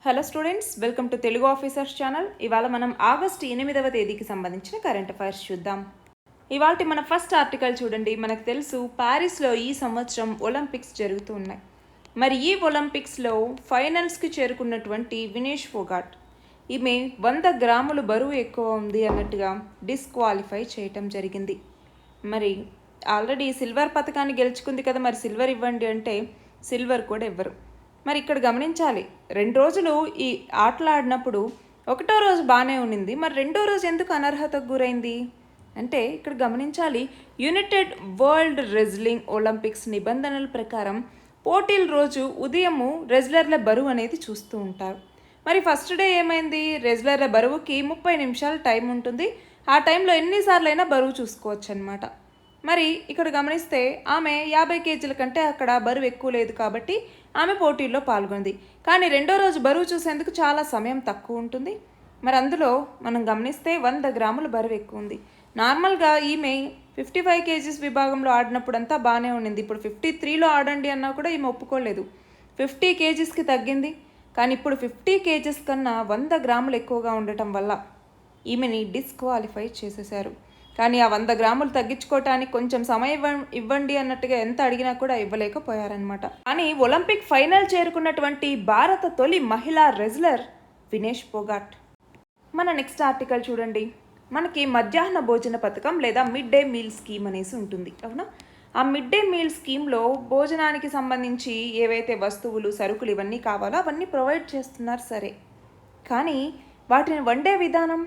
Hello students, welcome to Telugu officers channel. ఇవాళ మనం August 8వ తేదీకి సంబంధించిన కరెంట్ అఫైర్స్ చూద్దాం. ఇవాళ మన ఫస్ట్ ఆర్టికల్ చూడండి. మనకు తెలుసు ప్యారిస్లో ఈ సంవత్సరం ఒలింపిక్స్ జరుగుతూ ఉన్నాయి. మరి ఈ ఒలింపిక్స్లో ఫైనల్స్కి చేరుకున్నటువంటి వినేష్ ఫోగాట్, ఈమె 100 గ్రాములు బరువు ఎక్కువ ఉంది అన్నట్టుగా డిస్క్వాలిఫై చేయటం జరిగింది. మరి ఆల్రెడీ సిల్వర్ పథకాన్ని గెలుచుకుంది కదా, మరి సిల్వర్ ఇవ్వండి అంటే సిల్వర్ కూడా ఇవ్వరు. మరి ఇక్కడ గమనించాలి, 2 రోజులు ఈ ఆటలు ఆడినప్పుడు ఒకటో రోజు బాగానే ఉన్నింది, మరి రెండో రోజు ఎందుకు అనర్హతకు గురైంది అంటే ఇక్కడ గమనించాలి, యునైటెడ్ వరల్డ్ రెజ్లింగ్ ఒలింపిక్స్ నిబంధనల ప్రకారం పోటీల రోజు ఉదయము రెజ్లర్ల బరువు అనేది చూస్తూ ఉంటారు. మరి ఫస్ట్ డే ఏమైంది, రెజ్లర్ల బరువుకి 30 నిమిషాలు టైం ఉంటుంది. ఆ టైంలో ఎన్నిసార్లు అయినా బరువు చూసుకోవచ్చు అనమాట. మరి ఇక్కడ గమనిస్తే ఆమె 50 కేజీల కంటే అక్కడ బరువు ఎక్కువ లేదు కాబట్టి ఆమె పోటీల్లో పాల్గొంది. కానీ రెండో రోజు బరువు చూసేందుకు చాలా సమయం తక్కువ ఉంటుంది. మరి అందులో మనం గమనిస్తే 100 గ్రాముల బరువు ఎక్కువ ఉంది. నార్మల్గా ఈమె 55 కేజీస్ విభాగంలో ఆడినప్పుడు అంతా బాగానే ఉండింది. ఇప్పుడు 53లో ఆడండి అన్నా కూడా ఈమె ఒప్పుకోలేదు. 50 కేజీస్కి తగ్గింది. కానీ ఇప్పుడు 50 కేజీస్ కన్నా 100 గ్రాములు ఎక్కువగా ఉండటం వల్ల ఈమెని డిస్క్వాలిఫై చేసేశారు. కానీ ఆ 100 గ్రాములు తగ్గించుకోవటానికి కొంచెం సమయం ఇవ్వండి అన్నట్టుగా ఎంత అడిగినా కూడా ఇవ్వలేకపోయారనమాట. కానీ ఒలింపిక్ ఫైనల్ చేరుకున్నటువంటి భారత తొలి మహిళా రెజ్లర్ వినేష్ ఫోగాట్. మన నెక్స్ట్ ఆర్టికల్ చూడండి. మనకి మధ్యాహ్న భోజన పథకం లేదా మిడ్ డే మీల్ స్కీమ్ అనేసి ఉంటుంది, అవునా? ఆ మిడ్ డే మీల్ స్కీమ్లో భోజనానికి సంబంధించి ఏవైతే వస్తువులు, సరుకులు ఇవన్నీ కావాలో అవన్నీ ప్రొవైడ్ చేస్తున్నారు, సరే. కానీ వాటిని వండే విధానం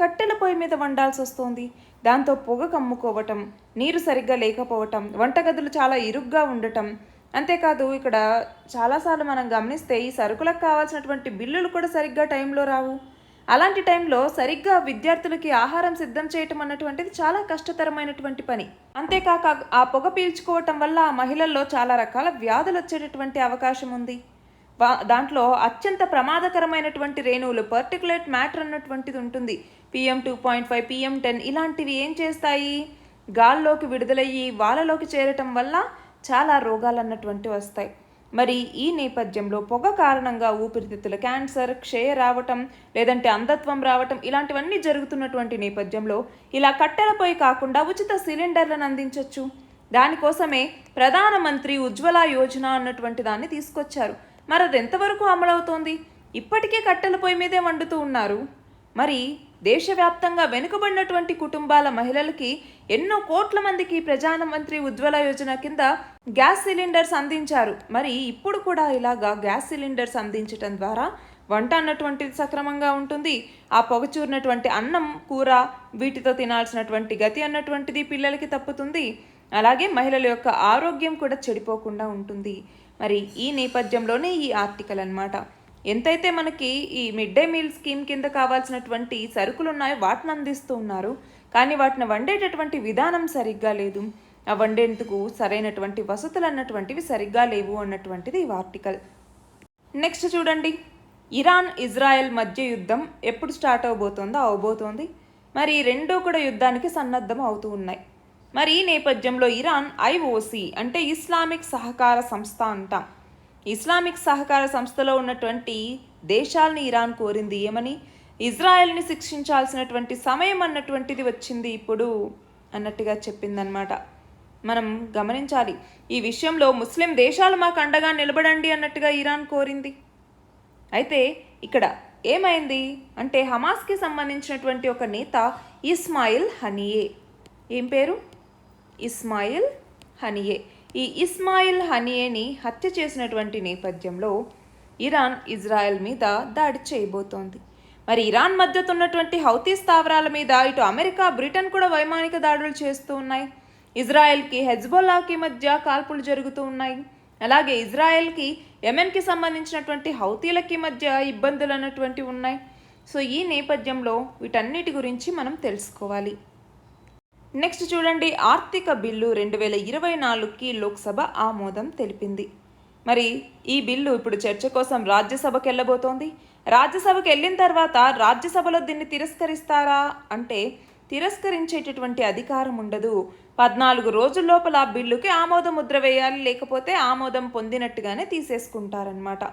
కట్టెల పొయ్యి మీద వండాల్సి వస్తుంది. దాంతో పొగ కమ్ముకోవటం, నీరు సరిగ్గా లేకపోవటం, వంటగదులు చాలా ఇరుగ్గా ఉండటం. అంతేకాదు ఇక్కడ చాలాసార్లు మనం గమనిస్తే ఈ సరుకులకు కావాల్సినటువంటి బిల్లులు కూడా సరిగ్గా టైంలో రావు. అలాంటి టైంలో సరిగ్గా విద్యార్థులకి ఆహారం సిద్ధం చేయటం అన్నటువంటిది చాలా కష్టతరమైనటువంటి పని. అంతేకాక ఆ పొగ పీల్చుకోవటం వల్ల ఆ మహిళల్లో చాలా రకాల వ్యాధులు వచ్చేటటువంటి అవకాశం ఉంది. దాంట్లో అత్యంత ప్రమాదకరమైనటువంటి రేణువులు, పర్టికులేట్ మ్యాటర్ అన్నటువంటిది ఉంటుంది. PM 2.5, PM 10 ఇలాంటివి ఏం చేస్తాయి, గాల్లోకి విడుదలయ్యి వాళ్ళలోకి చేరటం వల్ల చాలా రోగాలు అన్నటువంటివి వస్తాయి. మరి ఈ నేపథ్యంలో పొగ కారణంగా ఊపిరితిత్తుల క్యాన్సర్, క్షయ రావటం, లేదంటే అంధత్వం రావటం ఇలాంటివన్నీ జరుగుతున్నటువంటి నేపథ్యంలో ఇలా కట్టెలపై కాకుండా ఉచిత సిలిండర్లను అందించవచ్చు. దానికోసమే ప్రధానమంత్రి ఉజ్వల యోజన అన్నటువంటి దాన్ని తీసుకొచ్చారు. మరి అది ఎంతవరకు అమలవుతోంది? ఇప్పటికే కట్టెల పొయ్యి మీదే వండుతూ ఉన్నారు. మరి దేశవ్యాప్తంగా వెనుకబడినటువంటి కుటుంబాల మహిళలకి ఎన్నో కోట్ల మందికి ప్రధానమంత్రి ఉజ్వల యోజన కింద గ్యాస్ సిలిండర్స్ అందించారు. మరి ఇప్పుడు కూడా ఇలాగా గ్యాస్ సిలిండర్స్ అందించడం ద్వారా వంట అన్నటువంటిది సక్రమంగా ఉంటుంది. ఆ పొగచూరినటువంటి అన్నం, కూర వీటితో తినాల్సినటువంటి గతి అన్నటువంటిది పిల్లలకి తప్పుతుంది. అలాగే మహిళల యొక్క ఆరోగ్యం కూడా చెడిపోకుండా ఉంటుంది. మరి ఈ నేపథ్యంలోనే ఈ ఆర్టికల్ అన్నమాట. ఎంతైతే మనకి ఈ మిడ్ డే మీల్ స్కీమ్ కింద కావాల్సినటువంటి సరుకులు ఉన్నాయో వాటిని అందిస్తూ ఉన్నారు. కానీ వాటిని వండేటటువంటి విధానం సరిగ్గా లేదు. ఆ వండేందుకు సరైనటువంటి వసతులు అన్నటువంటివి సరిగ్గా లేవు అన్నటువంటిది ఈ ఆర్టికల్. నెక్స్ట్ చూడండి. ఇరాన్, ఇజ్రాయెల్ మధ్య యుద్ధం ఎప్పుడు స్టార్ట్ అవబోతోంది. మరి రెండూ కూడా యుద్ధానికి సన్నద్ధం అవుతూ ఉన్నాయి. మరి ఈ నేపథ్యంలో ఇరాన్ IOC అంటే ఇస్లామిక్ సహకార సంస్థ అంటాం. ఇస్లామిక్ సహకార సంస్థలో ఉన్నటువంటి దేశాలని ఇరాన్ కోరింది ఏమని, ఇజ్రాయెల్ని శిక్షించాల్సినటువంటి సమయం అన్నటువంటిది వచ్చింది ఇప్పుడు అన్నట్టుగా చెప్పిందనమాట. మనం గమనించాలి, ఈ విషయంలో ముస్లిం దేశాలు మాకు అండగా నిలబడండి అన్నట్టుగా ఇరాన్ కోరింది. అయితే ఇక్కడ ఏమైంది అంటే హమాస్కి సంబంధించినటువంటి ఒక నేత ఇస్మాయిల్ హనియే, ఏం పేరు, ఇస్మాయిల్ హనియే. ఈ ఇస్మాయిల్ హనియేని హత్య చేసినటువంటి నేపథ్యంలో ఇరాన్ ఇజ్రాయెల్ మీద దాడి చేయబోతోంది. మరి ఇరాన్ మద్దతు ఉన్నటువంటి హౌతీ స్థావరాల మీద ఇటు అమెరికా, బ్రిటన్ కూడా వైమానిక దాడులు చేస్తూ ఉన్నాయి. ఇజ్రాయెల్కి, హెజ్బొల్లాకి మధ్య కాల్పులు జరుగుతూ ఉన్నాయి. అలాగే ఇజ్రాయెల్కి, యెమెన్కి సంబంధించినటువంటి హౌతీలకి మధ్య ఇబ్బందులు అన్నటువంటివి ఉన్నాయి. సో ఈ నేపథ్యంలో వీటన్నిటి గురించి మనం తెలుసుకోవాలి. నెక్స్ట్ చూడండి. ఆర్థిక బిల్లు 2024కి లోక్సభ ఆమోదం తెలిపింది. మరి ఈ బిల్లు ఇప్పుడు చర్చ కోసం రాజ్యసభకు వెళ్ళబోతోంది. రాజ్యసభకు వెళ్ళిన తర్వాత రాజ్యసభలో దీన్ని తిరస్కరిస్తారా అంటే తిరస్కరించేటటువంటి అధికారం ఉండదు. 14 రోజుల లోపల బిల్లుకి ఆమోద ముద్ర వేయాలి, లేకపోతే ఆమోదం పొందినట్టుగానే తీసేసుకుంటారనమాట.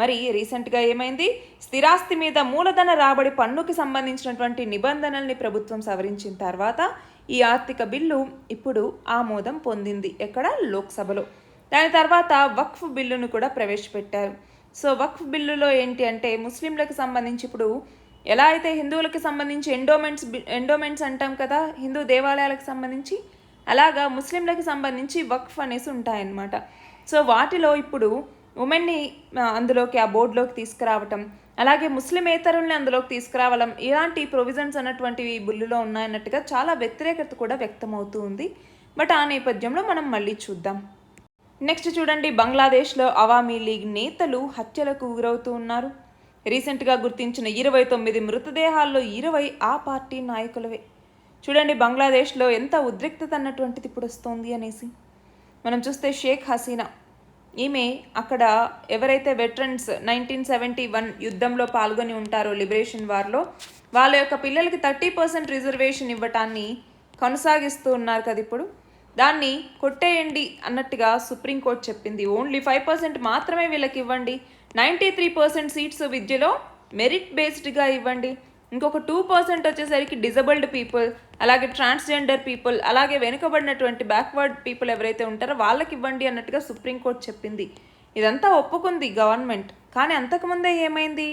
మరి రీసెంట్గా ఏమైంది, స్థిరాస్తి మీద మూలధన రాబడి పన్నుకి సంబంధించినటువంటి నిబంధనల్ని ప్రభుత్వం సవరించిన తర్వాత ఈ ఆర్థిక బిల్లు ఇప్పుడు ఆమోదం పొందింది ఎక్కడ, లోక్సభలో. దాని తర్వాత వక్ఫ్ బిల్లును కూడా ప్రవేశపెట్టారు. సో వక్ఫ్ బిల్లులో ఏంటి అంటే ముస్లింలకు సంబంధించి ఇప్పుడు ఎలా అయితే హిందువులకు సంబంధించి ఎండోమెంట్స్ అంటాం కదా హిందూ దేవాలయాలకు సంబంధించి, అలాగా ముస్లింలకు సంబంధించి వక్ఫ్ అనేసి ఉంటాయన్నమాట. సో వాటిలో ఇప్పుడు ఉమెన్ని అందులోకి ఆ బోర్డులోకి తీసుకురావటం, అలాగే ముస్లిమేతరుల్ని అందులోకి తీసుకురావడం, ఇలాంటి ప్రొవిజన్స్ అన్నటువంటివి ఈ బిల్లులో ఉన్నాయన్నట్టుగా చాలా వ్యతిరేకత కూడా వ్యక్తమవుతూ ఉంది. బట్ ఆ నేపథ్యంలో మనం మళ్ళీ చూద్దాం. నెక్స్ట్ చూడండి, బంగ్లాదేశ్లో అవామీ లీగ్ నేతలు హత్యలకు గురవుతూ ఉన్నారు. రీసెంట్గా గుర్తించిన 29 మృతదేహాల్లో 20 ఆ పార్టీ నాయకులవే. చూడండి బంగ్లాదేశ్లో ఎంత ఉద్రిక్తత అన్నటువంటిది ఇప్పుడు వస్తోంది అనేసి. మనం చూస్తే షేక్ హసీనా, ఈమె అక్కడ ఎవరైతే వెటరన్స్ 1971 యుద్ధంలో పాల్గొని ఉంటారో లిబరేషన్ వార్లో, వాళ్ళ యొక్క పిల్లలకి 30% రిజర్వేషన్ ఇవ్వటాన్ని కొనసాగిస్తూ ఉన్నారు కదా ఇప్పుడు. దాన్ని కొట్టేయండి అన్నట్టుగా సుప్రీంకోర్టు చెప్పింది. ఓన్లీ 5% మాత్రమే వీళ్ళకి ఇవ్వండి, 93% సీట్స్ విద్యలో మెరిట్ బేస్డ్గా ఇవ్వండి, ఇంకొక 2% వచ్చేసరికి డిజబుల్డ్ పీపుల్, అలాగే ట్రాన్స్జెండర్ పీపుల్, అలాగే వెనుకబడినటువంటి బ్యాక్వర్డ్ పీపుల్ ఎవరైతే ఉంటారో వాళ్ళకి ఇవ్వండి అన్నట్టుగా సుప్రీంకోర్టు చెప్పింది. ఇదంతా ఒప్పుకుంది గవర్నమెంట్. కానీ అంతకుముందే ఏమైంది,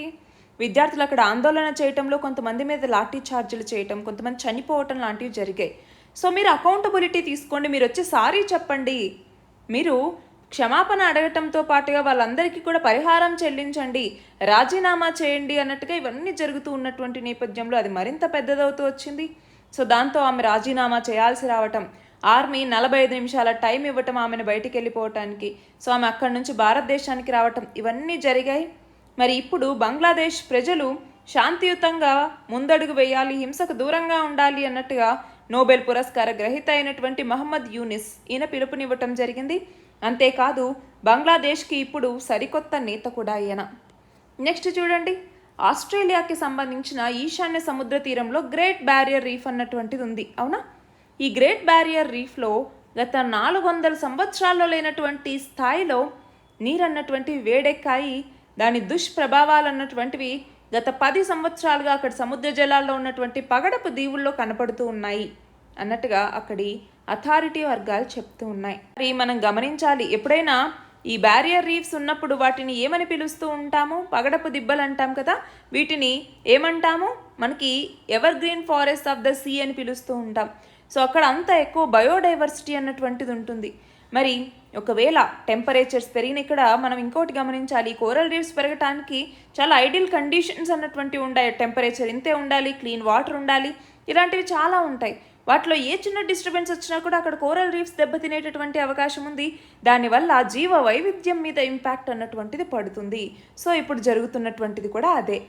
విద్యార్థులు అక్కడ ఆందోళన చేయటంలో కొంతమంది మీద లాఠీ ఛార్జీలు చేయటం, కొంతమంది చనిపోవటం లాంటివి జరిగాయి. సో మీరు అకౌంటబిలిటీ తీసుకోండి, మీరు వచ్చి సారీ చెప్పండి, మీరు క్షమాపణ అడగటంతో పాటుగా వాళ్ళందరికీ కూడా పరిహారం చెల్లించండి, రాజీనామా చేయండి అన్నట్టుగా ఇవన్నీ జరుగుతూ ఉన్నటువంటి నేపథ్యంలో అది మరింత పెద్దదవుతూ వచ్చింది. సో దాంతో ఆమె రాజీనామా చేయాల్సి రావటం, ఆర్మీ 45 నిమిషాల టైం ఇవ్వటం ఆమెను బయటికి వెళ్ళిపోవటానికి, సో ఆమె అక్కడి నుంచి భారతదేశానికి రావటం, ఇవన్నీ జరిగాయి. మరి ఇప్పుడు బంగ్లాదేశ్ ప్రజలు శాంతియుతంగా ముందడుగు వేయాలి, హింసకు దూరంగా ఉండాలి అన్నట్టుగా నోబెల్ పురస్కార గ్రహీత అయినటువంటి మహమ్మద్ యూనిస్ ఈయన పిలుపునివ్వటం జరిగింది. అంతేకాదు బంగ్లాదేశ్కి ఇప్పుడు సరికొత్త నేత కూడా ఈయన. నెక్స్ట్ చూడండి, ఆస్ట్రేలియాకి సంబంధించిన ఈశాన్య సముద్ర తీరంలో గ్రేట్ బ్యారియర్ రీఫ్ అన్నటువంటిది ఉంది, అవునా? ఈ గ్రేట్ బ్యారియర్ రీఫ్లో గత 400 సంవత్సరాల్లో లేనటువంటి స్థాయిలో నీరు అన్నటువంటివి వేడెక్కాయి. దాని దుష్ప్రభావాలు అన్నటువంటివి గత 10 సంవత్సరాలుగా అక్కడ సముద్ర జలాల్లో ఉన్నటువంటి పగడపు దీవుల్లో కనపడుతూ ఉన్నాయి అన్నట్టుగా అక్కడి అథారిటీ వర్గాలు చెప్తూ ఉన్నాయి. మరి మనం గమనించాలి, ఎప్పుడైనా ఈ బ్యారియర్ రీఫ్స్ ఉన్నప్పుడు వాటిని ఏమని పిలుస్తూ ఉంటాము, పగడపు దిబ్బలు అంటాం కదా, వీటిని ఏమంటాము, మనకి evergreen forest of the sea అని పిలుస్తూ ఉంటాం. సో అక్కడ అంత ఎక్కువ బయోడైవర్సిటీ అన్నటువంటిది ఉంటుంది. మరి ఒకవేళ టెంపరేచర్స్ పెరిగిన ఇక్కడ మనం ఇంకోటి గమనించాలి, కోరల్ రీఫ్స్ పెరగటానికి చాలా ఐడియల్ కండిషన్స్ అన్నటువంటివి ఉంటాయి. టెంపరేచర్ ఇంతే ఉండాలి, క్లీన్ వాటర్ ఉండాలి, ఇలాంటివి చాలా ఉంటాయి. వాటిలో ఏ చిన్న డిస్టర్బెన్స్ వచ్చినా కూడా అక్కడ కోరల్ రీఫ్స్ దెబ్బతినేటటువంటి అవకాశం ఉంది. దానివల్ల జీవ వైవిధ్యం మీద ఇంపాక్ట్ అన్నటువంటిది పడుతుంది. సో ఇప్పుడు జరుగుతున్నటువంటిది కూడా అదే.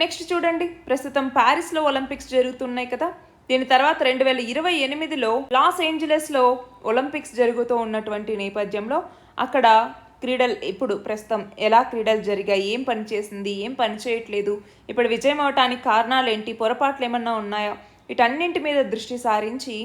నెక్స్ట్ చూడండి, ప్రస్తుతం ప్యారిస్లో ఒలింపిక్స్ జరుగుతున్నాయి కదా. దీని తర్వాత 2028లో లాస్ ఏంజలస్లో ఒలింపిక్స్ జరుగుతూ ఉన్నటువంటి నేపథ్యంలో అక్కడ క్రీడలు ఇప్పుడు ప్రస్తుతం ఎలా క్రీడలు జరిగాయి, ఏం పని చేసింది, ఏం పని చేయట్లేదు, ఇప్పుడు విజయం అవటానికి కారణాలు ఏంటి, పొరపాట్లు ఏమన్నా ఉన్నాయా, వీటన్నింటి మీద దృష్టి సారించి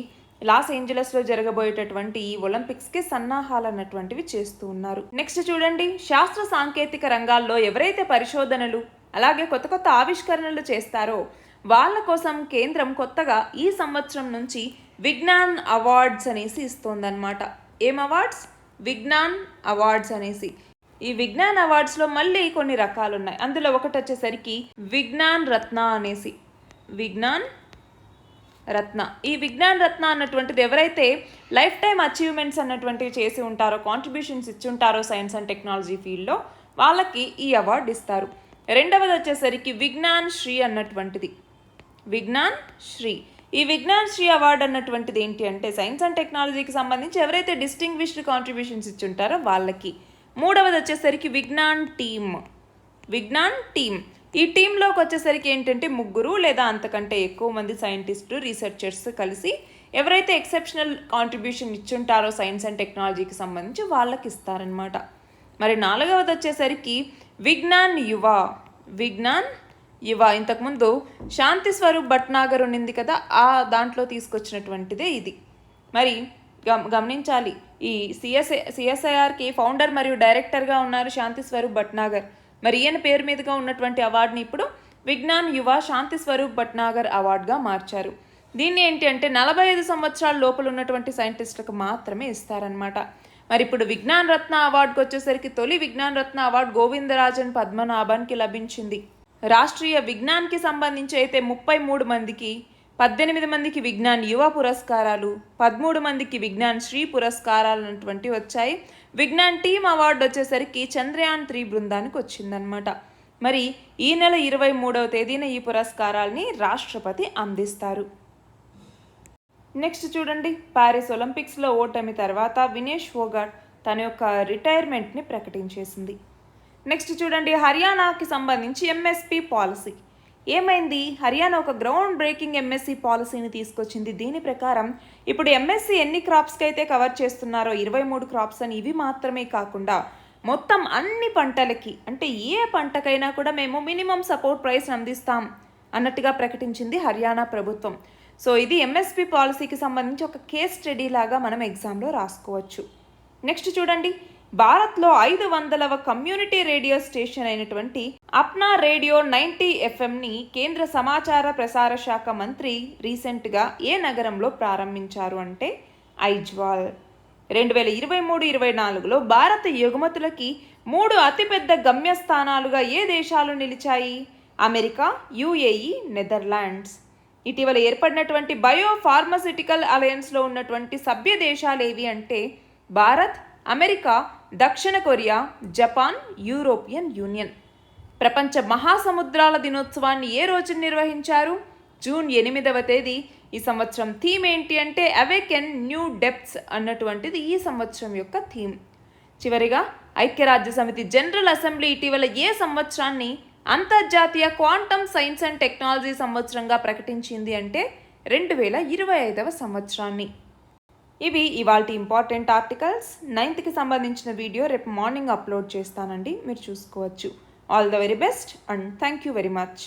లాస్ ఏంజలస్లో జరగబోయేటటువంటి ఈ ఒలింపిక్స్కి సన్నాహాలు అన్నటువంటివి చేస్తూ ఉన్నారు. నెక్స్ట్ చూడండి, శాస్త్ర సాంకేతిక రంగాల్లో ఎవరైతే పరిశోధనలు అలాగే కొత్త కొత్త ఆవిష్కరణలు చేస్తారో వాళ్ళ కోసం కేంద్రం కొత్తగా ఈ సంవత్సరం నుంచి విజ్ఞాన్ అవార్డ్స్ అనేసి ఇస్తోందన్నమాట. ఏం అవార్డ్స్? విజ్ఞాన్ అవార్డ్స్ అనేసి. ఈ విజ్ఞాన్ అవార్డ్స్లో మళ్ళీ కొన్ని రకాలు ఉన్నాయి. అందులో ఒకటి వచ్చేసరికి విజ్ఞాన్ రత్న అనేసి, విజ్ఞాన్ రత్న. ఈ విజ్ఞాన్ రత్న అన్నటువంటిది ఎవరైతే లైఫ్ టైమ్ అచీవ్మెంట్స్ అన్నటువంటివి చేసి ఉంటారో, కాంట్రిబ్యూషన్స్ ఇచ్చుంటారో సైన్స్ అండ్ టెక్నాలజీ ఫీల్డ్లో వాళ్ళకి ఈ అవార్డు ఇస్తారు. రెండవది వచ్చేసరికి విజ్ఞాన్ శ్రీ అన్నటువంటిది, విజ్ఞాన్ శ్రీ. ఈ విజ్ఞాన్ శ్రీ అవార్డు అన్నటువంటిది ఏంటి అంటే సైన్స్ అండ్ టెక్నాలజీకి సంబంధించి ఎవరైతే డిస్టింగ్విష్డ్ కాంట్రిబ్యూషన్స్ ఇచ్చుంటారో వాళ్ళకి. మూడవది వచ్చేసరికి విజ్ఞాన్ టీమ్, విజ్ఞాన్ టీమ్. ఈ టీంలోకి వచ్చేసరికి ఏంటంటే 3 లేదా అంతకంటే ఎక్కువ మంది సైంటిస్టు రీసెర్చర్స్ కలిసి ఎవరైతే ఎక్సెప్షనల్ కాంట్రిబ్యూషన్ ఇచ్చుంటారో సైన్స్ అండ్ టెక్నాలజీకి సంబంధించి వాళ్ళకి ఇస్తారనమాట. మరి నాలుగవది వచ్చేసరికి విజ్ఞాన్ యువ, విజ్ఞాన్ యువ. ఇంతకుముందు శాంతి స్వరూప్ భట్నాగర్ ఉన్నింది కదా, ఆ దాంట్లో తీసుకొచ్చినటువంటిదే ఇది. మరి గమనించాలి, ఈ సిఎస్ఐఆర్కి ఫౌండర్ మరియు డైరెక్టర్గా ఉన్నారు శాంతి స్వరూప్ భట్నాగర్. మరి ఈయన పేరు మీదుగా ఉన్నటువంటి అవార్డుని ఇప్పుడు విజ్ఞాన్ యువ శాంతి స్వరూప్ భట్నాగర్ అవార్డుగా మార్చారు. దీన్ని ఏంటి అంటే 45 సంవత్సరాల లోపల ఉన్నటువంటి సైంటిస్టులకు మాత్రమే ఇస్తారనమాట. మరి ఇప్పుడు విజ్ఞాన్ రత్న అవార్డుకి వచ్చేసరికి తొలి విజ్ఞాన్ రత్న అవార్డు గోవిందరాజన్ పద్మనాభన్కి లభించింది. రాష్ట్రీయ విజ్ఞాన్కి సంబంధించి అయితే 33 మందికి, 18 మందికి విజ్ఞాన్ యువ పురస్కారాలు, 13 మందికి విజ్ఞాన్ శ్రీ పురస్కారాలు అన్నటువంటివి వచ్చాయి. విజ్ఞాన్ టీమ్ అవార్డు వచ్చేసరికి చంద్రయాన్ 3 బృందానికి వచ్చిందనమాట. మరి ఈ నెల 23వ తేదీన ఈ పురస్కారాల్ని రాష్ట్రపతి అందిస్తారు. నెక్స్ట్ చూడండి, ప్యారిస్ ఒలింపిక్స్లో ఓటమి తర్వాత వినేష్ ఫోగాట్ తన యొక్క రిటైర్మెంట్ని ప్రకటించేసింది. నెక్స్ట్ చూడండి, హర్యానాకి సంబంధించి ఎంఎస్పి పాలసీ ఏమైంది? హర్యానా ఒక గ్రౌండ్ బ్రేకింగ్ ఎంఎస్సి పాలసీని తీసుకొచ్చింది. దీని ప్రకారం ఇప్పుడు ఎంఎస్సి ఎన్ని క్రాప్స్కి అయితే కవర్ చేస్తున్నారో 23 క్రాప్స్ అని, ఇవి మాత్రమే కాకుండా మొత్తం అన్ని పంటలకి, అంటే ఏ పంటకైనా కూడా మేము మినిమం సపోర్ట్ ప్రైస్ అందిస్తాం అన్నట్టుగా ప్రకటించింది హర్యానా ప్రభుత్వం. సో ఇది ఎంఎస్పి పాలసీకి సంబంధించి ఒక కేస్ స్టడీ లాగా మనం ఎగ్జామ్లో రాసుకోవచ్చు. నెక్స్ట్ చూడండి, భారత్లో 500వ కమ్యూనిటీ రేడియో స్టేషన్ అయినటువంటి అప్నా రేడియో 90 FMని కేంద్ర సమాచార ప్రసార శాఖ మంత్రి రీసెంట్గా ఏ నగరంలో ప్రారంభించారు అంటే ఐజ్వాల్. 2023-24లో భారత ఎగుమతులకి 3 అతిపెద్ద గమ్యస్థానాలుగా ఏ దేశాలు నిలిచాయి? America, UAE, Netherlands. ఇటీవల ఏర్పడినటువంటి బయో ఫార్మాసిటికల్ అలయన్స్లో ఉన్నటువంటి సభ్య దేశాలు ఏవి అంటే భారత్, అమెరికా, దక్షిణ కొరియా, జపాన్, యూరోపియన్ యూనియన్. ప్రపంచ మహాసముద్రాల దినోత్సవాన్ని ఏ రోజు నిర్వహించారు? జూన్ 8వ తేదీ. ఈ సంవత్సరం థీమ్ ఏంటి అంటే అవేకెన్ న్యూ డెప్త్స్ అన్నటువంటిది ఈ సంవత్సరం యొక్క థీమ్. చివరిగా, ఐక్యరాజ్య సమితి జనరల్ అసెంబ్లీ ఇటీవల ఏ సంవత్సరాన్ని అంతర్జాతీయ క్వాంటమ్ సైన్స్ అండ్ టెక్నాలజీ సంవత్సరంగా ప్రకటించింది అంటే 2025వ సంవత్సరాన్ని. ఇవి ఇవాల్టి ఇంపార్టెంట్ ఆర్టికల్స్. 9థ్కి సంబంధించిన వీడియో రేపు మార్నింగ్ అప్లోడ్ చేస్తానండి, మీరు చూసుకోవచ్చు. All the very best and thank you very much.